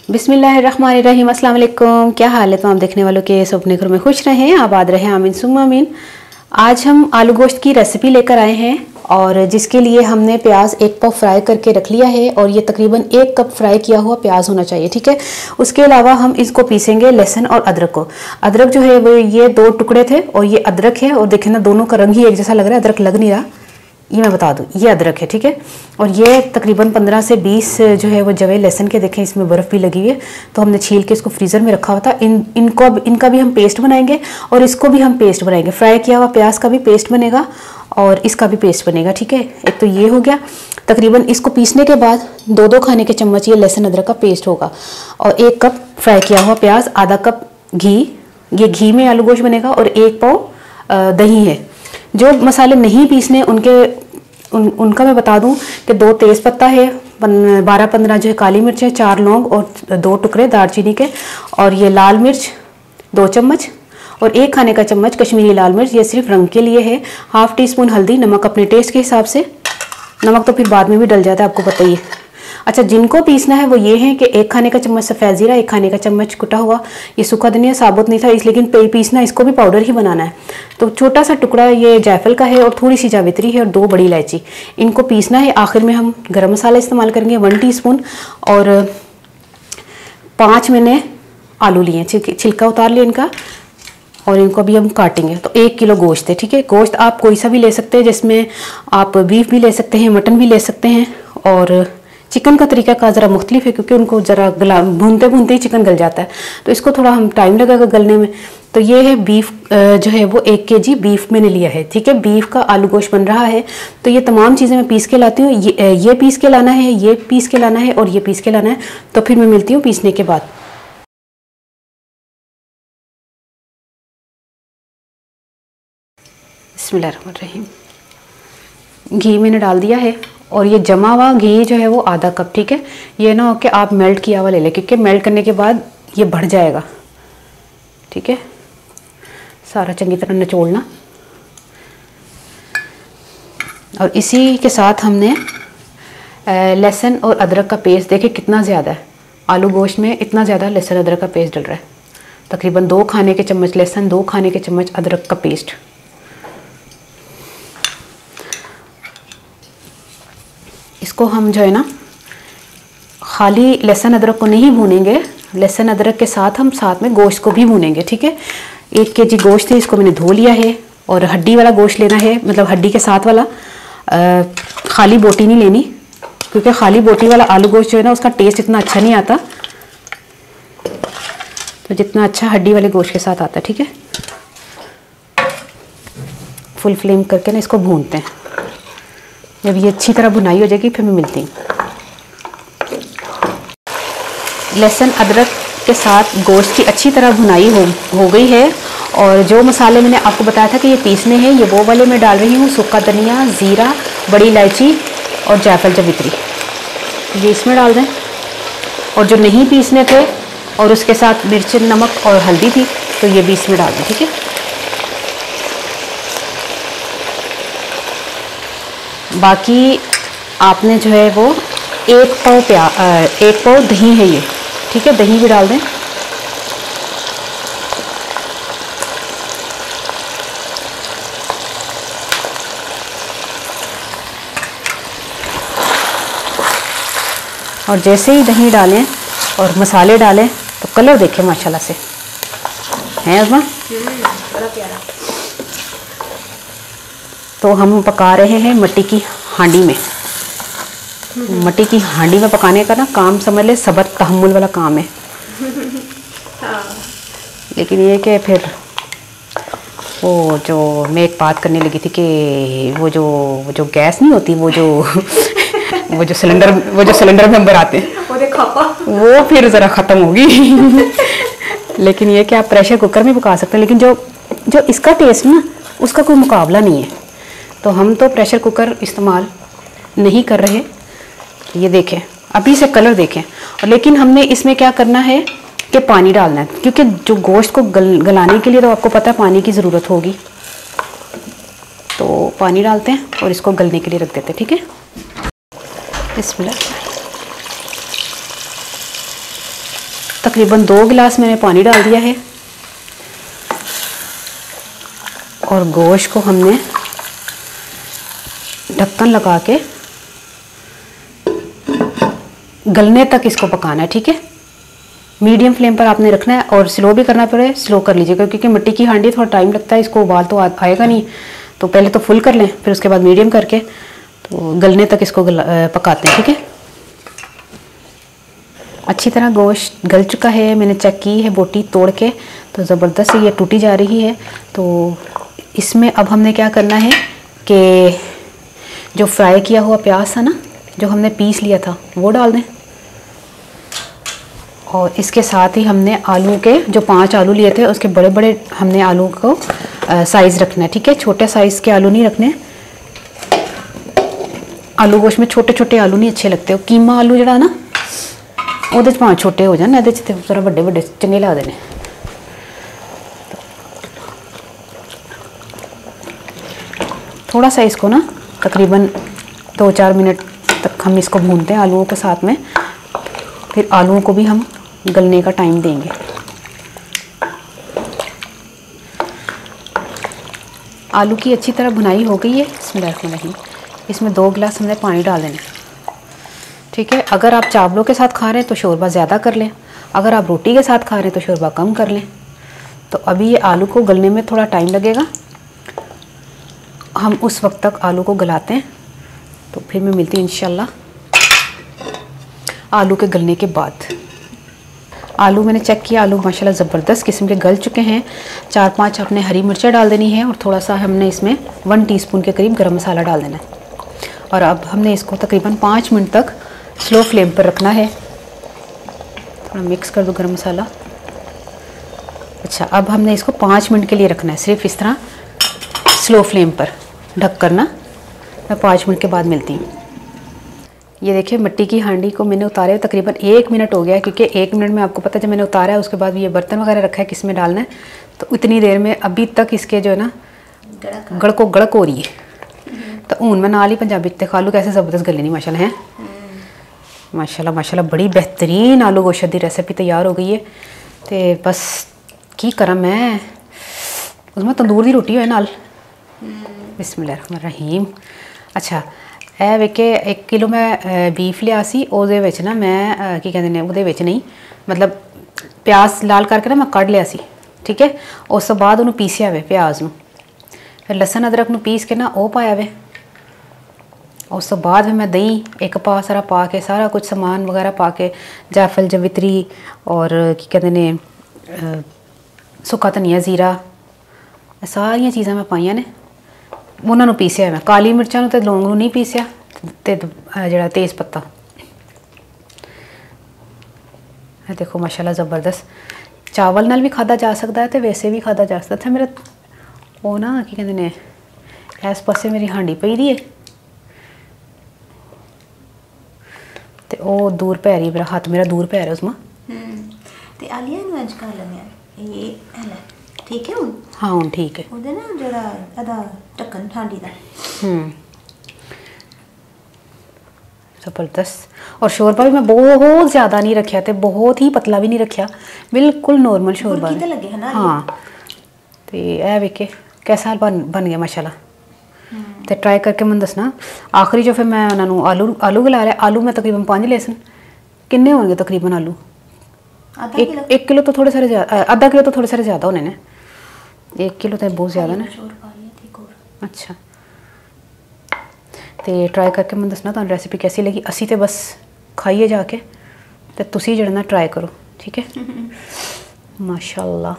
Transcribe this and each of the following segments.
बिस्मिल्लाहिर्रहमानिर्रहीम। अस्सलाम वालेकुम। क्या हाल है? तो आप देखने वालों के सब अपने घर में खुश रहें, आबाद रहें, आमीन सुम्मा आमीन। आज हम आलू गोश्त की रेसिपी लेकर आए हैं और जिसके लिए हमने प्याज एक पाव फ्राई करके रख लिया है और ये तकरीबन 1 कप फ्राई किया हुआ प्याज होना चाहिए, ठीक है। उसके अलावा हम इसको पीसेंगे लहसुन और अदरक को। अदरक जो है वो ये 2 टुकड़े थे और ये अदरक है और देखें ना दोनों का रंग ही एक जैसा लग रहा है, अदरक लग नहीं रहा, ये मैं बता दूं, ये अदरक है, ठीक है। और ये तकरीबन 15 से 20 जो है वो जवे लहसुन के, देखें इसमें बर्फ़ भी लगी हुई है, तो हमने छील के इसको फ्रीज़र में रखा हुआ था। इनका भी हम पेस्ट बनाएंगे और इसको भी हम पेस्ट बनाएंगे। फ्राई किया हुआ प्याज का भी पेस्ट बनेगा और इसका भी पेस्ट बनेगा, ठीक है। एक तो ये हो गया। तकरीबन इसको पीसने के बाद 2-2 खाने के चम्मच ये लहसुन अदरक का पेस्ट होगा और 1 कप फ्राई किया हुआ प्याज, आधा कप घी, ये घी में आलू गोश्त बनेगा और 1 पाव दही है। जो मसाले नहीं पीसने उनका मैं बता दूं कि 2 तेज़ पत्ता है, 12-15 जो है काली मिर्च है, 4 लौंग और 2 टुकड़े दालचीनी के, और ये लाल मिर्च 2 चम्मच और 1 खाने का चम्मच कश्मीरी लाल मिर्च, ये सिर्फ रंग के लिए है। हाफ़ टी स्पून हल्दी, नमक अपने टेस्ट के हिसाब से, नमक तो फिर बाद में भी डल जाता है, आपको पता ही है। अच्छा, जिनको पीसना है वो ये है कि 1 खाने का चम्मच सफ़ेद ज़ीरा, 1 खाने का चम्मच कुटा हुआ, ये सूखा धनिया साबुत नहीं था इसलिए, लेकिन पीसना इसको भी पाउडर ही बनाना है। तो छोटा सा टुकड़ा ये जायफल का है और थोड़ी सी जावित्री है और 2 बड़ी इलायची, इनको पीसना है। आखिर में हम गरम मसाला इस्तेमाल करेंगे 1 टीस्पून और 5 मैंने आलू लिए, छिलका उतार लिया इनका और इनको भी हम काटेंगे। तो 1 किलो गोश्त है, ठीक है। गोश्त आप कोई सा भी ले सकते हैं, जिसमें आप बीफ भी ले सकते हैं, मटन भी ले सकते हैं, और चिकन का तरीका का ज़रा मुख्तलिफ है क्योंकि उनको ज़रा भूनते भूनते ही चिकन गल जाता है, तो इसको थोड़ा हम टाइम लगेगा गलने में। तो ये है बीफ, जो है वो 1 केजी बीफ मैंने लिया है, ठीक है। बीफ का आलू गोश्त बन रहा है, तो ये तमाम चीज़ें मैं पीस के लाती हूँ। ये पीस के लाना है, ये पीस के लाना है और ये पीस के लाना है। तो फिर मैं मिलती हूँ पीसने के बाद। बिस्मिल्लाहिर्रहमानिर्रहीम। घी मैंने डाल दिया है और ये जमा हुआ घी जो है वो आधा कप, ठीक है। ये ना हो कि आप मेल्ट किया हुआ ले लें क्योंकि मेल्ट करने के बाद ये बढ़ जाएगा, ठीक है। सारा चंगी तरह निचोड़ना और इसी के साथ हमने लहसुन और अदरक का पेस्ट, देखिए कितना ज़्यादा है आलू गोश्त में, इतना ज़्यादा लहसुन अदरक का पेस्ट डल रहा है। तकरीबन 2 खाने के चम्मच लहसुन, 2 खाने के चम्मच अदरक का पेस्ट। इसको हम जो है ना खाली लहसुन अदरक को नहीं भूनेंगे, लहसुन अदरक के साथ हम साथ में गोश्त को भी भूनेंगे, ठीक है। 1 केजी गोश्त है, इसको मैंने धो लिया है और हड्डी वाला गोश्त लेना है, मतलब हड्डी के साथ वाला, खाली बोटी नहीं लेनी क्योंकि खाली बोटी वाला आलू गोश्त जो है ना उसका टेस्ट इतना अच्छा नहीं आता, तो जितना अच्छा हड्डी वाले गोश्त के साथ आता है, ठीक है। फुल फ्लेम करके ना इसको भूनते हैं। जब ये अच्छी तरह भुनाई हो जाएगी फिर मैं मिलती हूँ। लहसुन अदरक के साथ गोश्त की अच्छी तरह भुनाई हो गई है और जो मसाले मैंने आपको बताया था कि ये पीसने हैं, ये वो वाले मैं डाल रही हूँ। सूखा धनिया, ज़ीरा, बड़ी इलायची और जायफल जावित्री, ये इसमें डाल दें। और जो नहीं पीसने थे और उसके साथ मिर्च, नमक और हल्दी थी, तो ये भी इसमें डाल दें, ठीक है। बाकी आपने जो है वो 1 पाव दही है ये, ठीक है, दही भी डाल दें। और जैसे ही दही डालें और मसाले डालें तो कलर देखें माशाल्लाह से है अज़मा, बड़ा प्यारा। तो हम पका रहे हैं मट्टी की हांडी में। मट्टी की हांडी में पकाने का ना काम समझ ले सब्र तहम्मुल वाला काम है। लेकिन ये कि फिर वो जो मैं एक बात करने लगी थी कि वो जो गैस नहीं होती, वो जो सिलेंडर में हम बनाते हैं वो फिर ज़रा ख़त्म होगी। लेकिन ये कि आप प्रेशर कुकर में पका सकते हैं, लेकिन जो इसका टेस्ट ना उसका कोई मुकाबला नहीं है, तो हम तो प्रेशर कुकर इस्तेमाल नहीं कर रहे। ये देखें, अभी से कलर देखें। और लेकिन हमने इसमें क्या करना है कि पानी डालना है क्योंकि जो गोश्त को गलाने के लिए तो आपको पता है पानी की ज़रूरत होगी, तो पानी डालते हैं और इसको गलने के लिए रख देते हैं, ठीक है। बिस्मिल्लाह। तकरीबन 2 गिलास मैंने पानी डाल दिया है और गोश्त को हमने ढक्कन लगा के गलने तक इसको पकाना है। ठीक है, मीडियम फ्लेम पर आपने रखना है और स्लो भी करना पड़े स्लो कर लीजिएगा, क्योंकि मिट्टी की हांडी थोड़ा टाइम लगता है, इसको उबाल तो आएगा नहीं। तो पहले तो फुल कर लें, फिर उसके बाद मीडियम करके तो गलने तक इसको पकाते हैं। ठीक है, अच्छी तरह गोश्त गल चुका है, मैंने चेक की है बोटी तोड़ के, तो ज़बरदस्त ये टूटी जा रही है। तो इसमें अब हमने क्या करना है कि जो फ्राई किया हुआ प्याज था ना, जो हमने पीस लिया था, वो डाल दें। और इसके साथ ही हमने आलू के जो 5 आलू लिए थे उसके बड़े बड़े हमने आलू को साइज़ रखना है। ठीक है, छोटे साइज़ के आलू नहीं रखने, आलू गोश्त में छोटे छोटे आलू नहीं अच्छे लगते। कीमा आलू जड़ा ना ਉਹਦੇ 'ਚ ਭਾਵੇਂ छोटे हो जाए, ਇਹਦੇ 'ਚ ਤੇ ਜ਼ਰਾ ਵੱਡੇ ਵੱਡੇ ਚੰਗੇ ਲੱਗਦੇ ਨੇ। थोड़ा सा इसको ना तकरीबन 2-4 मिनट तक हम इसको भूनते हैं आलूओं के साथ में, फिर आलूओं को भी हम गलने का टाइम देंगे। आलू की अच्छी तरह भुनाई हो गई है। बिस्मिल्लाहिर्रहमानिर्रहीम, इसमें 2 गिलास हमने पानी डाल देना। ठीक है, अगर आप चावलों के साथ खा रहे हैं तो शोरबा ज़्यादा कर लें, अगर आप रोटी के साथ खा रहे हैं तो शोरबा कम कर लें। तो अभी ये आलू को गलने में थोड़ा टाइम लगेगा, हम उस वक्त तक आलू को गलाते हैं। तो फिर मैं मिलती हूँ इंशाल्लाह आलू के गलने के बाद। आलू मैंने चेक किया, आलू माशाल्लाह ज़बरदस्त किस्म के गल चुके हैं। 4-5 आपने हरी मिर्चें डाल देनी है और थोड़ा सा हमने इसमें 1 टीस्पून के करीब गरम मसाला डाल देना है। और अब हमने इसको तकरीबन 5 मिनट तक स्लो फ्लेम पर रखना है। थोड़ा मिक्स कर दो गरम मसाला। अच्छा, अब हमने इसको 5 मिनट के लिए रखना है, सिर्फ इस तरह स्लो फ्लेम पर ढक कर ना। मैं 5 मिनट के बाद मिलती हूँ। ये देखिए मिट्टी की हांडी को मैंने उतारे हुए तकरीबन 1 मिनट हो गया है, क्योंकि 1 मिनट में आपको पता है जब मैंने उतारा है उसके बाद ये बर्तन वगैरह रखा है किस में डालना है, तो इतनी देर में अभी तक इसके जो है ना गड़क हो रही है। तो हूँ मैं नाल ही पंजाबी ते आलू कैसे ज़बरदस्त गले नहीं माशाल्लाह है। माशाल्लाह माशाल्लाह बड़ी बेहतरीन आलू गोश्त की रेसिपी तैयार हो गई है। तो बस की करा मैं उसमें तंदूर की रोटी होए नाल। बिस्मिल्लाहिर्रहमानिर्रहीम। अच्छा, ਇਹ ਵੇਖੇ 1 किलो मैं बीफ लिया सी, ਉਹਦੇ ਵਿੱਚ ਨਾ ਮੈਂ ਕੀ ਕਹਿੰਦੇ ਨੇ ਉਹਦੇ ਵਿੱਚ नहीं मतलब प्याज लाल करके ना मैं कढ़ लिया सी। ठीक है, उस तो बाद ਉਹਨੂੰ ਪੀਸਿਆ ਵੇ प्याज ਨੂੰ, फिर लसन अदरक ਨੂੰ पीस के ना ਉਹ ਪਾਇਆ ਵੇ। उस तो बाद फिर मैं दही एक पा सारा पा के सारा कुछ समान वगैरह पा के जायफल जवित्री और की कहते ने सुक्का धनिया जीरा सारिया चीज़ा मैं पाइया ने, उन्होंने पीसिया मैं काली मिर्चा तो लौंग नहीं पीसिया, तो जड़ा तेज़ पत्ता। देखो माशाल्लाह ज़बरदस्त चावल नाल भी खादा जा सकता है, तो वैसे भी खादा जा सकता है। मेरा वो ना की कहते ने इस पासे मेरी हांडी पई दी है, तो वो दूर पै रही, मेरा हाथ मेरा दूर पै रहा उसमें। ते आलिया नु आज कर लेने ये हला ठीक है हुन। हाँ हुन ठीक है। ओदे ना जड़ा अदा ढक्कन हांडी दा ज़बरदस्त। और शोरबा भी मैं बहुत ज़्यादा नहीं रखा, तो बहुत ही पतला भी नहीं रखा, बिल्कुल नॉर्मल शोरबा लगे है ना। हाँ, तो यह वेखे कैसा बन गया माशाल्लाह। तो ट्राई करके मैं दसना। आखिरी जो फिर मैं उन्होंने आलू गला लिया। आलू मैं तकरीबन 5 लेसन किन्ने होंगे तकरीबन आलू 1 किलो तो थोड़े सारे ज़्यादा, आधा किलो तो थोड़े सारे ज़्यादा होने ने, 1 किलो तो बहुत ज़्यादा ना। अच्छा, तो ट्राई करके मैं दसना तुहानू रेसिपी कैसी लगी। असी तो बस खाइए जाके, तो तुसी जड़ा ट्राई करो। ठीक है माशाल्लाह।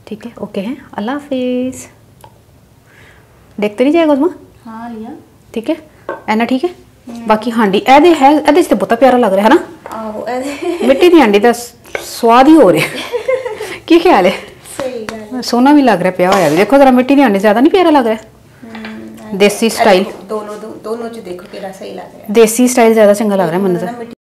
ठीक है, ओके है, अल्लाह हाफिज़। देखते नहीं जाएगा उसमें। हाँ लिया ठीक है, ऐना ठीक है। बाकी हांडी ऐदे है, ऐदे तो बहुत प्यारा लग रहा है ना। आहो ऐदे मिट्टी की हांडी का स्वाद ही हो रहा की ख्याल है। सही गल, सोना भी लग रहा है, प्या होया भी। देखो जरा मिट्टी की हांडी ज़्यादा नहीं प्यारा लग रहा है। देसी स्टाइल दोनों च देखो केड़ा सही लग रहा है। देसी स्टाइल ज़्यादा चंगा लग रहा है मन।